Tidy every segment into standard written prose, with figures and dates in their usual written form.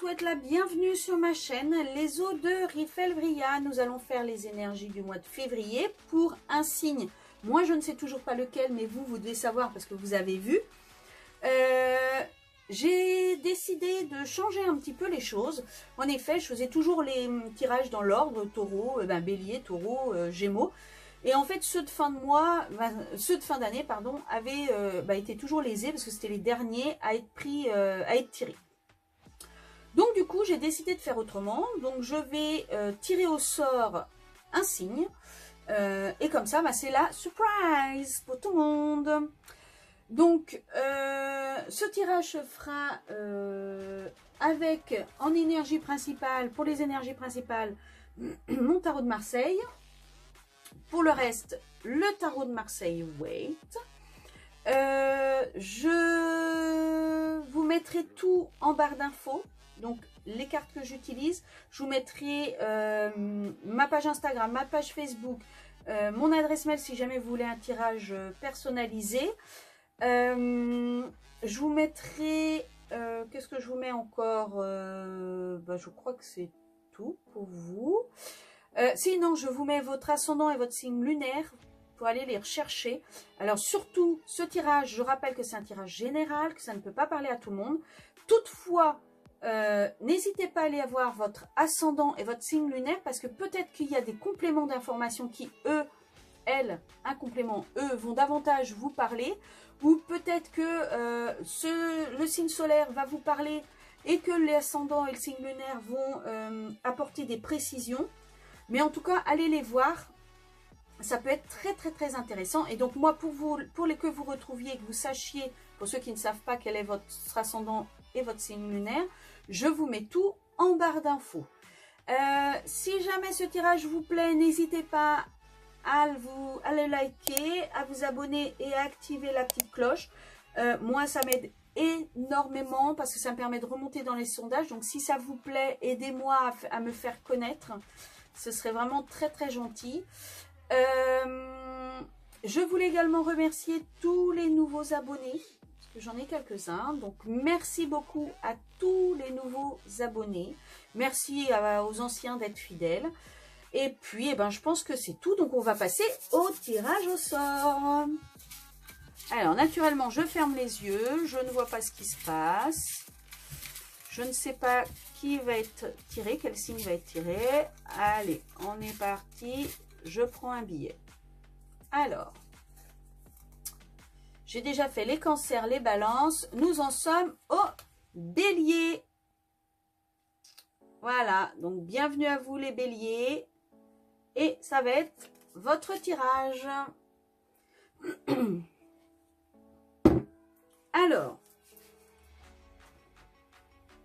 souhaite la bienvenue sur ma chaîne Les Eaux de Rifelbria. Nous allons faire les énergies du mois de février pour un signe. Moi, je ne sais toujours pas lequel, mais vous devez savoir parce que vous avez vu. J'ai décidé de changer un petit peu les choses. En effet, je faisais toujours les tirages dans l'ordre, taureau, bélier, taureau, gémeaux. Et en fait, ceux de fin de mois, ceux de fin d'année, pardon, avaient été toujours lésés parce que c'était les derniers à être pris, à être tirés. Donc du coup, j'ai décidé de faire autrement. Donc je vais tirer au sort un signe. Et comme ça, c'est la surprise pour tout le monde. Donc, ce tirage se fera avec, en énergie principale, pour les énergies principales, mon tarot de Marseille. Pour le reste, le tarot de Marseille Wait. Je vous mettrai tout en barre d'infos. Donc, les cartes que j'utilise, je vous mettrai ma page Instagram, ma page Facebook, mon adresse mail si jamais vous voulez un tirage personnalisé. Je vous mettrai, qu'est-ce que je vous mets encore, je crois que c'est tout pour vous. Sinon, je vous mets votre ascendant et votre signe lunaire pour aller les rechercher. Alors surtout, ce tirage, je rappelle que c'est un tirage général, que ça ne peut pas parler à tout le monde. Toutefois, n'hésitez pas à aller voir votre ascendant et votre signe lunaire parce que peut-être qu'il y a des compléments d'informations qui, eux, elles, un complément, eux, vont davantage vous parler. Ou peut-être que le signe solaire va vous parler et que l'ascendant et le signe lunaire vont apporter des précisions. Mais en tout cas, allez les voir. Ça peut être très très très intéressant. Et donc moi, que vous retrouviez, que vous sachiez, pour ceux qui ne savent pas quel est votre ascendant et votre signe lunaire, je vous mets tout en barre d'infos. Si jamais ce tirage vous plaît, n'hésitez pas à le liker, à vous abonner et à activer la petite cloche. Moi, ça m'aide énormément parce que ça me permet de remonter dans les sondages. Donc, si ça vous plaît, aidez-moi à me faire connaître. Ce serait vraiment très, très gentil. Je voulais également remercier tous les nouveaux abonnés. Parce que j'en ai quelques-uns. Donc, merci beaucoup à tous les nouveaux abonnés. Merci aux anciens d'être fidèles. Et puis, je pense que c'est tout. Donc, on va passer au tirage au sort. Alors, naturellement, je ferme les yeux. Je ne vois pas ce qui se passe. Je ne sais pas qui va être tiré, quel signe va être tiré. Allez, on est parti. Je prends un billet. Alors, j'ai déjà fait les cancers, les balances. Nous en sommes au bélier. Voilà, donc bienvenue à vous les béliers. Et ça va être votre tirage. Alors,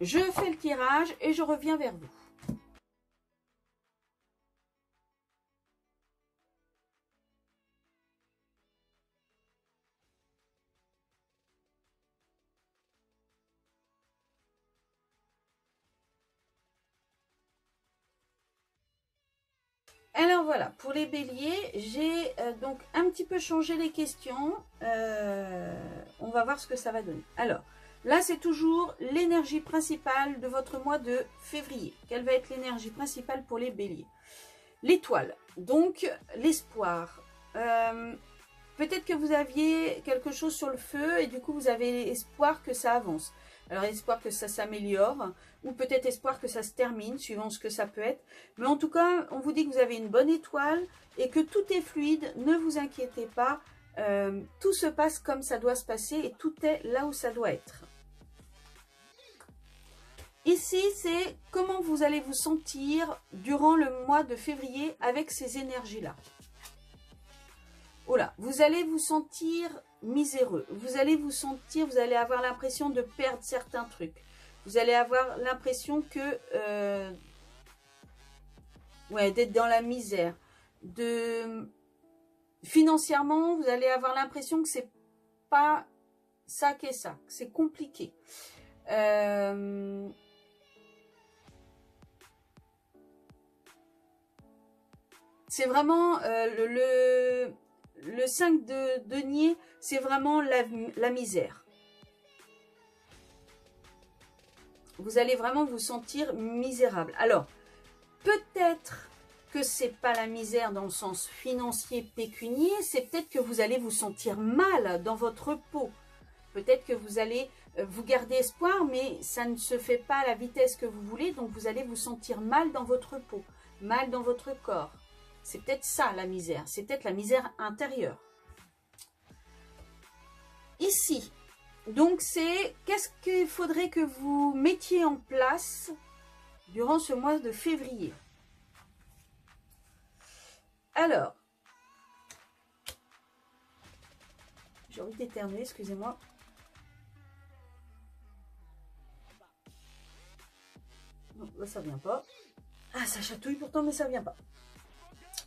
je fais le tirage et je reviens vers vous. Alors voilà, pour les béliers, j'ai donc un petit peu changé les questions. On va voir ce que ça va donner. Alors, là c'est toujours l'énergie principale de votre mois de février. Quelle va être l'énergie principale pour les béliers? L'étoile, donc l'espoir. Peut-être que vous aviez quelque chose sur le feu et du coup vous avez espoir que ça avance. Alors espoir que ça s'améliore ou peut-être espoir que ça se termine suivant ce que ça peut être. Mais en tout cas, on vous dit que vous avez une bonne étoile et que tout est fluide. Ne vous inquiétez pas, tout se passe comme ça doit se passer et tout est là où ça doit être. Ici, c'est comment vous allez vous sentir durant le mois de février avec ces énergies-là. Oh là, vous allez vous sentir miséreux. Vous allez avoir l'impression de perdre certains trucs. Vous allez avoir l'impression que d'être dans la misère. Financièrement, vous allez avoir l'impression que c'est pas ça qu'est ça, que c'est compliqué. C'est vraiment le 5 de denier, c'est vraiment la misère. vous allez vraiment vous sentir misérable. Alors, peut-être que c'est pas la misère dans le sens financier, pécunier, c'est peut-être que vous allez vous sentir mal dans votre peau. Peut-être que vous allez vous garder espoir, mais ça ne se fait pas à la vitesse que vous voulez, donc vous allez vous sentir mal dans votre peau, mal dans votre corps. C'est peut-être ça la misère, c'est peut-être la misère intérieure. Ici, donc c'est qu'est-ce qu'il faudrait que vous mettiez en place durant ce mois de février. Alors, j'ai envie d'éternuer, excusez-moi. Non, là ça vient pas. Ah, ça chatouille pourtant, mais ça vient pas.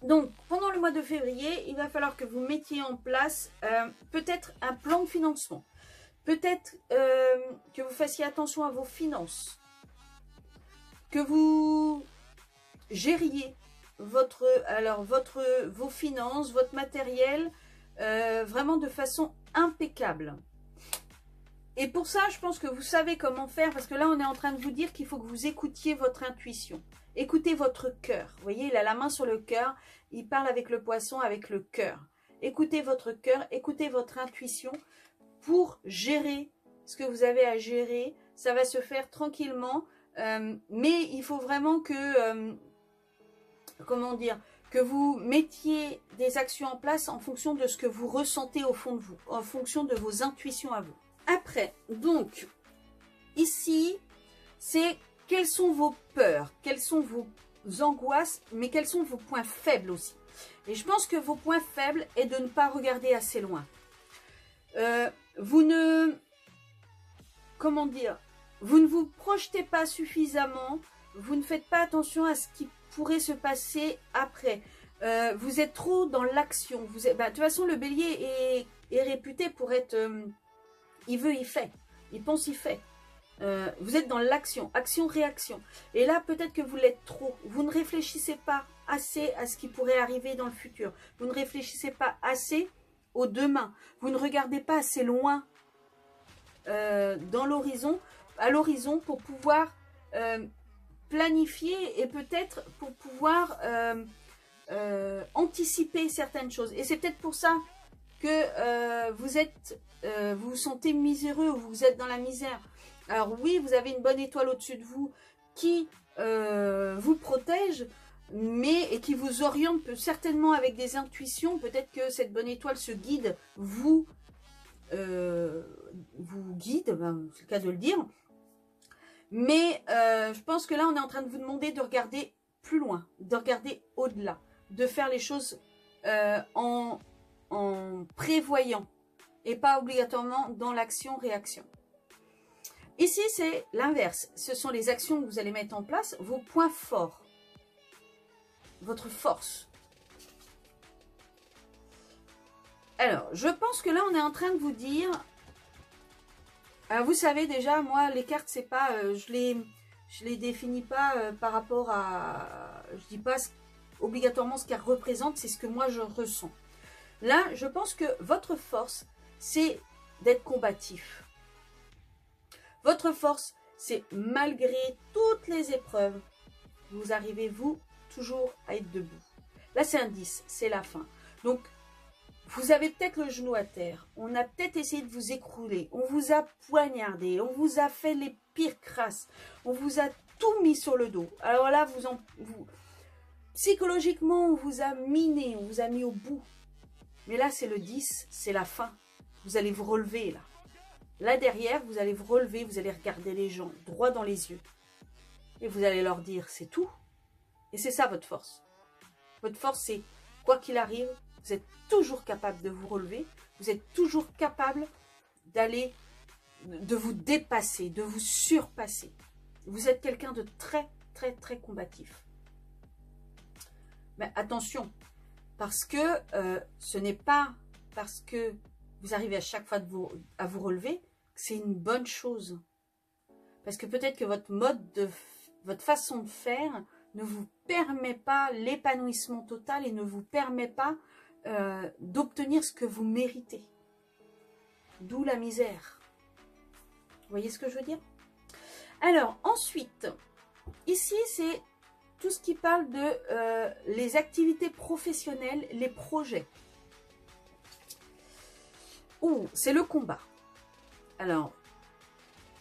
Donc, pendant le mois de février, il va falloir que vous mettiez en place peut-être un plan de financement. Peut-être que vous fassiez attention à vos finances. Que vous gériez vos finances, votre matériel, vraiment de façon impeccable. Et pour ça, je pense que vous savez comment faire, parce que là, on est en train de vous dire qu'il faut que vous écoutiez votre intuition. Écoutez votre cœur. Vous voyez, il a la main sur le cœur, il parle avec le poisson, avec le cœur. Écoutez votre cœur, écoutez votre intuition pour gérer ce que vous avez à gérer. Ça va se faire tranquillement, mais il faut vraiment que, comment dire, que vous mettiez des actions en place en fonction de ce que vous ressentez au fond de vous, en fonction de vos intuitions à vous. Après, donc, ici, c'est quelles sont vos peurs, quelles sont vos angoisses, mais quels sont vos points faibles aussi. Et je pense que vos points faibles est de ne pas regarder assez loin. Vous ne, comment dire, vous ne vous projetez pas suffisamment, vous ne faites pas attention à ce qui pourrait se passer après. Vous êtes trop dans l'action. De toute façon, le bélier est réputé pour être... il veut, il fait. Il pense, il fait. Vous êtes dans l'action, action-réaction. Et là, peut-être que vous l'êtes trop. Vous ne réfléchissez pas assez à ce qui pourrait arriver dans le futur. Vous ne réfléchissez pas assez au demain. Vous ne regardez pas assez loin dans l'horizon, à l'horizon pour pouvoir planifier et peut-être pour pouvoir anticiper certaines choses. Et c'est peut-être pour ça que vous vous sentez miséreux, vous êtes dans la misère. Alors oui, vous avez une bonne étoile au-dessus de vous qui vous protège, mais et qui vous oriente certainement avec des intuitions. Peut-être que cette bonne étoile se guide, vous guide, c'est le cas de le dire. Mais je pense que là, on est en train de vous demander de regarder plus loin, de regarder au-delà, de faire les choses en prévoyant et pas obligatoirement dans l'action-réaction. Ici, c'est l'inverse. Ce sont les actions que vous allez mettre en place, vos points forts, votre force. Alors, je pense que là, on est en train de vous dire... Alors, vous savez déjà, moi, les cartes, c'est pas... je les définis pas par rapport à... Je dis pas obligatoirement ce qu'elles représentent, c'est ce que moi, je ressens. Là, je pense que votre force, c'est d'être combatif. Votre force, c'est malgré toutes les épreuves, vous arrivez, vous, toujours à être debout. Là, c'est un 10, c'est la fin. Donc, vous avez peut-être le genou à terre. On a peut-être essayé de vous écrouler. On vous a poignardé. On vous a fait les pires crasses. On vous a tout mis sur le dos. Alors là, psychologiquement, on vous a miné. On vous a mis au bout. Mais là, c'est le 10, c'est la fin. Vous allez vous relever, là. Là, derrière, vous allez vous relever, vous allez regarder les gens droit dans les yeux. Et vous allez leur dire, c'est tout. Et c'est ça, votre force. Votre force, c'est, quoi qu'il arrive, vous êtes toujours capable de vous relever. Vous êtes toujours capable de vous dépasser, de vous surpasser. Vous êtes quelqu'un de très, très, très combatif. Mais attention, parce que ce n'est pas parce que vous arrivez à chaque fois à vous relever que c'est une bonne chose. Parce que peut-être que votre façon de faire ne vous permet pas l'épanouissement total et ne vous permet pas d'obtenir ce que vous méritez. D'où la misère. Vous voyez ce que je veux dire? Alors, ensuite, ici, c'est tout ce qui parle de les activités professionnelles, les projets. Ouh, c'est le combat. Alors,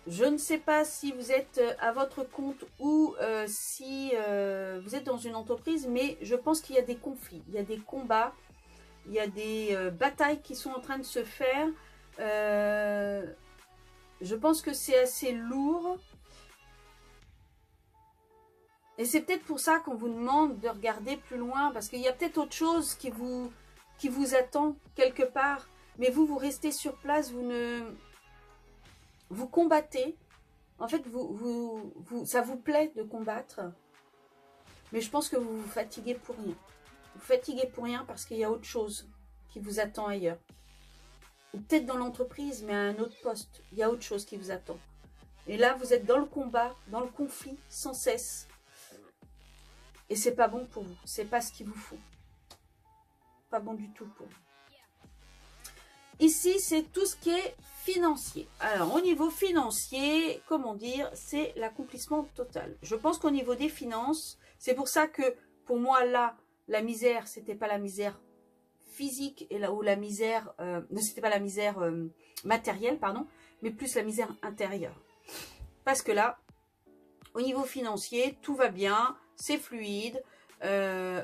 je ne sais pas si vous êtes à votre compte ou si vous êtes dans une entreprise, mais je pense qu'il y a des conflits, il y a des combats, il y a des batailles qui sont en train de se faire. Je pense que c'est assez lourd. Et c'est peut-être pour ça qu'on vous demande de regarder plus loin, parce qu'il y a peut-être autre chose qui vous attend quelque part. Mais vous, vous restez sur place, vous combattez. En fait, ça vous plaît de combattre. Mais je pense que vous vous fatiguez pour rien. Vous fatiguez pour rien parce qu'il y a autre chose qui vous attend ailleurs. Ou peut-être dans l'entreprise, mais à un autre poste. Il y a autre chose qui vous attend. Et là, vous êtes dans le combat, dans le conflit, sans cesse. Et c'est pas bon pour vous. C'est pas ce qu'il vous faut. Pas bon du tout pour vous. Ici, c'est tout ce qui est financier. Alors, au niveau financier, comment dire, c'est l'accomplissement total. Je pense qu'au niveau des finances, c'est pour ça que, pour moi, là, la misère, c'était pas la misère physique, et là où la misère, c'était pas la misère matérielle, pardon, mais plus la misère intérieure. Parce que là, au niveau financier, tout va bien, c'est fluide,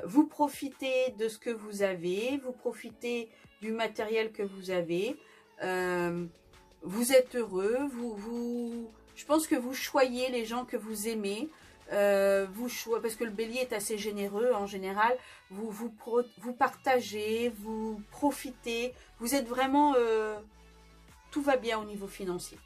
vous profitez de ce que vous avez, vous profitez du matériel que vous avez, vous êtes heureux, je pense que vous choyez les gens que vous aimez, parce que le bélier est assez généreux en général, vous partagez, vous profitez, vous êtes vraiment, tout va bien au niveau financier.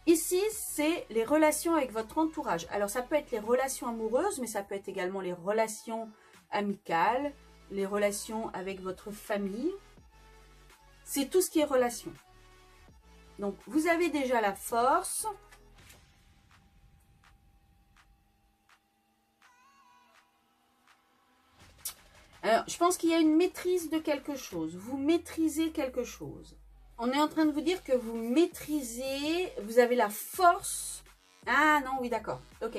Ici, c'est les relations avec votre entourage. Alors, ça peut être les relations amoureuses, mais ça peut être également les relations amicales, les relations avec votre famille. C'est tout ce qui est relation. Donc, vous avez déjà la force. Alors, je pense qu'il y a une maîtrise de quelque chose. Vous maîtrisez quelque chose. On est en train de vous dire que vous maîtrisez, vous avez la force. Ah non, oui, d'accord. Ok,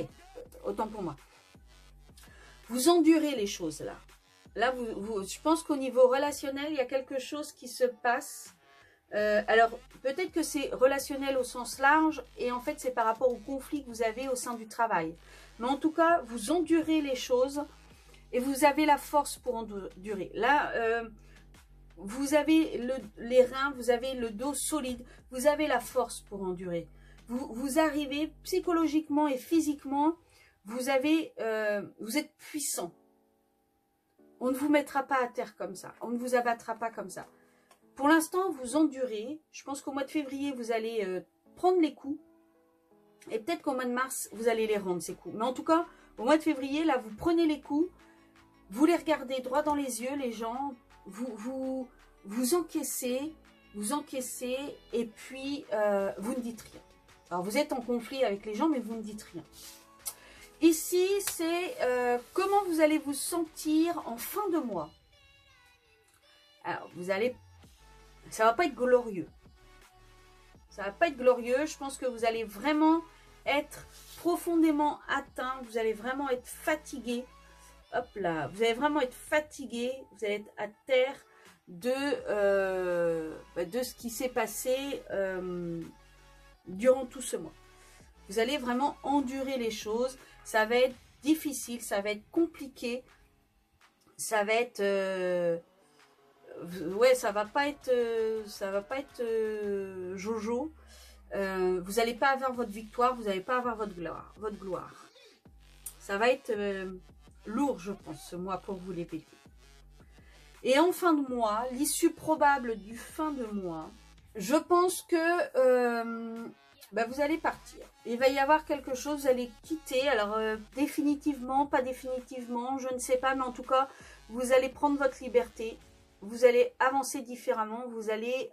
autant pour moi. Vous endurez les choses là. Là, je pense qu'au niveau relationnel, il y a quelque chose qui se passe. Alors, peut-être que c'est relationnel au sens large et en fait, c'est par rapport au conflit que vous avez au sein du travail. Mais en tout cas, vous endurez les choses et vous avez la force pour endurer. Là, vous avez les reins, vous avez le dos solide, vous avez la force pour endurer. Vous arrivez psychologiquement et physiquement, vous êtes puissant. On ne vous mettra pas à terre comme ça, on ne vous abattra pas comme ça. Pour l'instant, vous endurez. Je pense qu'au mois de février, vous allez prendre les coups. Et peut-être qu'au mois de mars, vous allez les rendre, ces coups. Mais en tout cas, au mois de février, là, vous prenez les coups, vous les regardez droit dans les yeux, les gens, vous encaissez, et puis vous ne dites rien. Alors, vous êtes en conflit avec les gens, mais vous ne dites rien. Ici, c'est comment vous allez vous sentir en fin de mois. Alors, ça va pas être glorieux. Ça va pas être glorieux. Je pense que vous allez vraiment être profondément atteint. Vous allez vraiment être fatigué. Hop là. Vous allez vraiment être fatigué. Vous allez être à terre de ce qui s'est passé durant tout ce mois. Vous allez vraiment endurer les choses. Ça va être difficile. Ça va être compliqué. Ça va être... ouais, ça va pas être jojo. Vous n'allez pas avoir votre victoire, vous n'allez pas avoir votre gloire. Ça va être lourd, je pense, ce mois pour vous les béliers. Et en fin de mois, l'issue probable du fin de mois, je pense que vous allez partir. Il va y avoir quelque chose, vous allez quitter. Alors définitivement, pas définitivement, je ne sais pas, mais en tout cas, vous allez prendre votre liberté. Vous allez avancer différemment, vous allez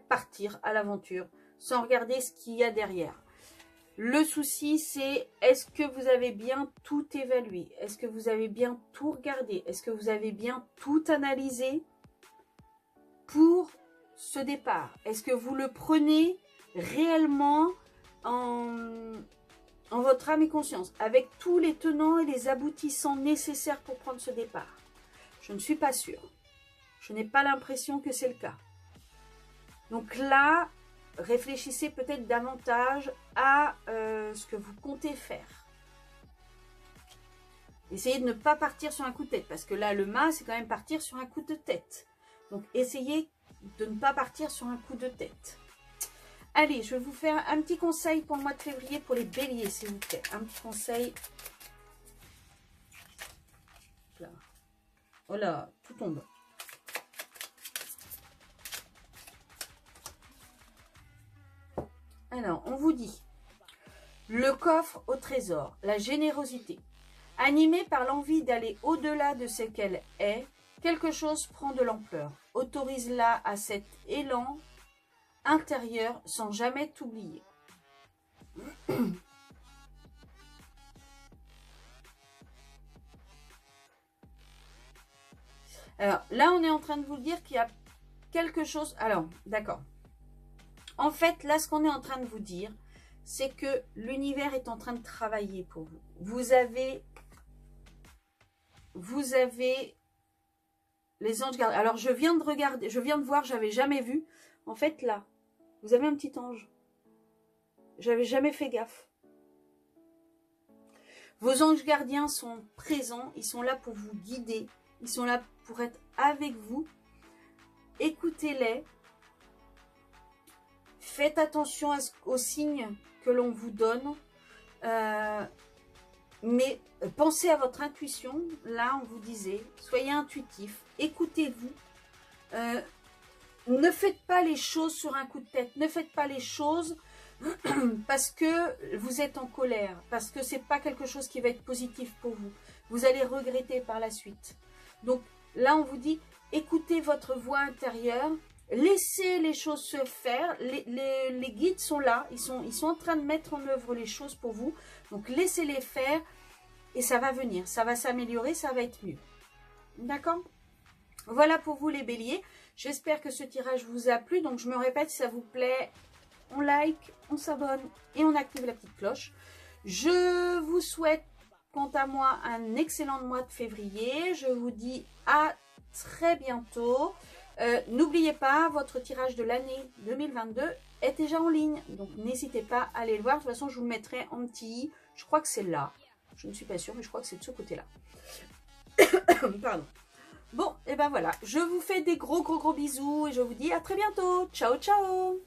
partir à l'aventure sans regarder ce qu'il y a derrière. Le souci, c'est est-ce que vous avez bien tout évalué? Est-ce que vous avez bien tout regardé? Est-ce que vous avez bien tout analysé pour ce départ? Est-ce que vous le prenez réellement en votre âme et conscience, avec tous les tenants et les aboutissants nécessaires pour prendre ce départ? Je ne suis pas sûre. Je n'ai pas l'impression que c'est le cas. Donc là, réfléchissez peut-être davantage à ce que vous comptez faire. Essayez de ne pas partir sur un coup de tête, parce que là, le mât, c'est quand même partir sur un coup de tête. Donc, essayez de ne pas partir sur un coup de tête. Allez, je vais vous faire un petit conseil pour le mois de février pour les béliers, s'il vous plaît. Un petit conseil. Là. Oh là, tout tombe. Alors, on vous dit, le coffre au trésor, la générosité. Animée par l'envie d'aller au-delà de ce qu'elle est, quelque chose prend de l'ampleur. Autorise-la à cet élan intérieur sans jamais t'oublier. Alors, là, on est en train de vous dire qu'il y a quelque chose... Alors, d'accord. En fait, là, ce qu'on est en train de vous dire, c'est que l'univers est en train de travailler pour vous. Vous avez les anges gardiens. Alors, je viens de regarder, je viens de voir, j'avais jamais vu. En fait, là, vous avez un petit ange. J'avais jamais fait gaffe. Vos anges gardiens sont présents, ils sont là pour vous guider, ils sont là pour être avec vous. Écoutez-les. Faites attention aux signes que l'on vous donne. Mais pensez à votre intuition. Là, on vous disait, soyez intuitif. Écoutez-vous. Ne faites pas les choses sur un coup de tête. Ne faites pas les choses parce que vous êtes en colère. Parce que ce n'est pas quelque chose qui va être positif pour vous. Vous allez regretter par la suite. Donc là, on vous dit, écoutez votre voix intérieure. Laissez les choses se faire. Les guides sont là. Ils sont en train de mettre en œuvre les choses pour vous. Donc, laissez-les faire. Et ça va venir. Ça va s'améliorer. Ça va être mieux. D'accord? Voilà pour vous les béliers. J'espère que ce tirage vous a plu. Donc, je me répète, si ça vous plaît, on like, on s'abonne et on active la petite cloche. Je vous souhaite, quant à moi, un excellent mois de février. Je vous dis à très bientôt. N'oubliez pas, votre tirage de l'année 2022 est déjà en ligne. Donc, n'hésitez pas à aller le voir. De toute façon, je vous le mettrai en petit. Je crois que c'est là. Je ne suis pas sûre, mais je crois que c'est de ce côté-là. Pardon. Bon, et ben voilà. Je vous fais des gros bisous et je vous dis à très bientôt. Ciao, ciao.